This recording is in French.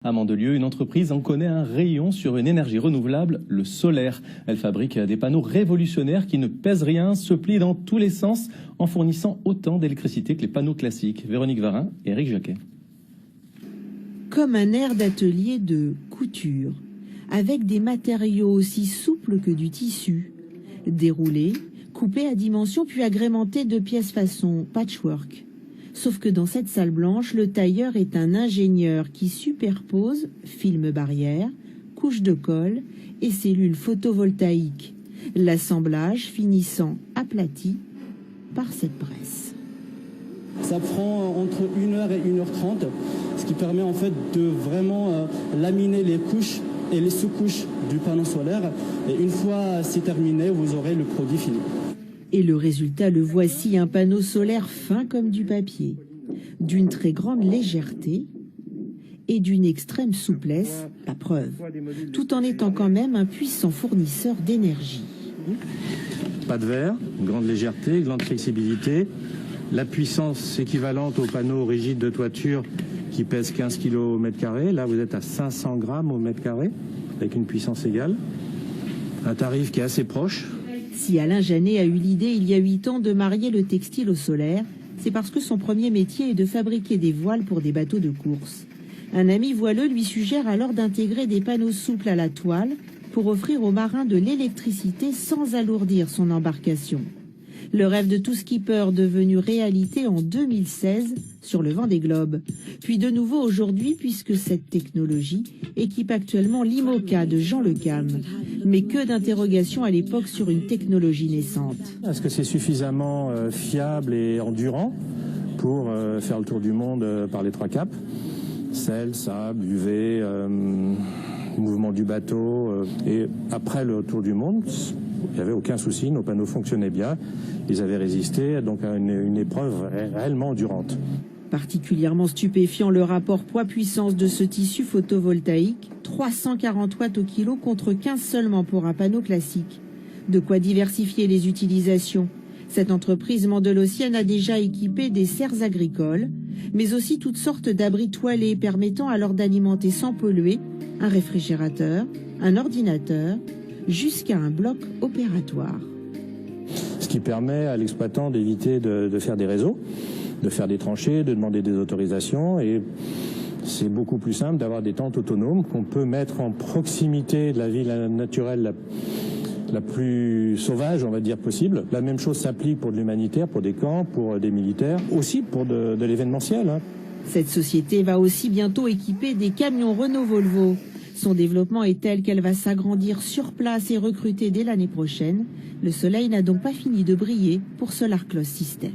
À Mandelieu, une entreprise en connaît un rayon sur une énergie renouvelable, le solaire. Elle fabrique des panneaux révolutionnaires qui ne pèsent rien, se plient dans tous les sens, en fournissant autant d'électricité que les panneaux classiques. Véronique Varin et Eric Jacquet. Comme un air d'atelier de couture, avec des matériaux aussi souples que du tissu, déroulés, coupés à dimension puis agrémentés de pièces façon patchwork. Sauf que dans cette salle blanche, le tailleur est un ingénieur qui superpose film barrière, couche de colle et cellules photovoltaïques, l'assemblage finissant aplati par cette presse. Ça prend entre 1h et 1h30, ce qui permet en fait de vraiment laminer les couches et les sous-couches du panneau solaire. Et une fois c'est terminé, vous aurez le produit fini. Et le résultat, le voici, un panneau solaire fin comme du papier, d'une très grande légèreté et d'une extrême souplesse, la preuve, tout en étant quand même un puissant fournisseur d'énergie. Pas de verre, grande légèreté, grande flexibilité, la puissance équivalente au panneau rigide de toiture qui pèse 15 kg au mètre carré. Là, vous êtes à 500 grammes au mètre carré, avec une puissance égale. Un tarif qui est assez proche. Si Alain Janet a eu l'idée il y a 8 ans de marier le textile au solaire, c'est parce que son premier métier est de fabriquer des voiles pour des bateaux de course. Un ami voileux lui suggère alors d'intégrer des panneaux souples à la toile pour offrir aux marins de l'électricité sans alourdir son embarcation. Le rêve de tout skipper devenu réalité en 2016 sur le Vendée Globe. Puis de nouveau aujourd'hui puisque cette technologie équipe actuellement l'IMOCA de Jean Le Cam. Mais que d'interrogations à l'époque sur une technologie naissante. Est-ce que c'est suffisamment fiable et endurant pour faire le tour du monde par les 3 caps? Sel, sable, UV, mouvement du bateau. Et après le tour du monde, il n'y avait aucun souci, nos panneaux fonctionnaient bien. Ils avaient résisté donc à une épreuve réellement endurante. Particulièrement stupéfiant le rapport poids-puissance de ce tissu photovoltaïque, 340 watts au kilo contre 15 seulement pour un panneau classique. De quoi diversifier les utilisations. Cette entreprise mandelotienne a déjà équipé des serres agricoles, mais aussi toutes sortes d'abris toilés permettant alors d'alimenter sans polluer un réfrigérateur, un ordinateur, jusqu'à un bloc opératoire. Ce qui permet à l'exploitant d'éviter de faire des réseaux, de faire des tranchées, de demander des autorisations, et c'est beaucoup plus simple d'avoir des tentes autonomes qu'on peut mettre en proximité de la vie naturelle la plus sauvage, on va dire, possible. La même chose s'applique pour de l'humanitaire, pour des camps, pour des militaires, aussi pour de l'événementiel. Cette société va aussi bientôt équiper des camions Renault-Volvo. Son développement est tel qu'elle va s'agrandir sur place et recruter dès l'année prochaine. Le soleil n'a donc pas fini de briller pour Solar Close System.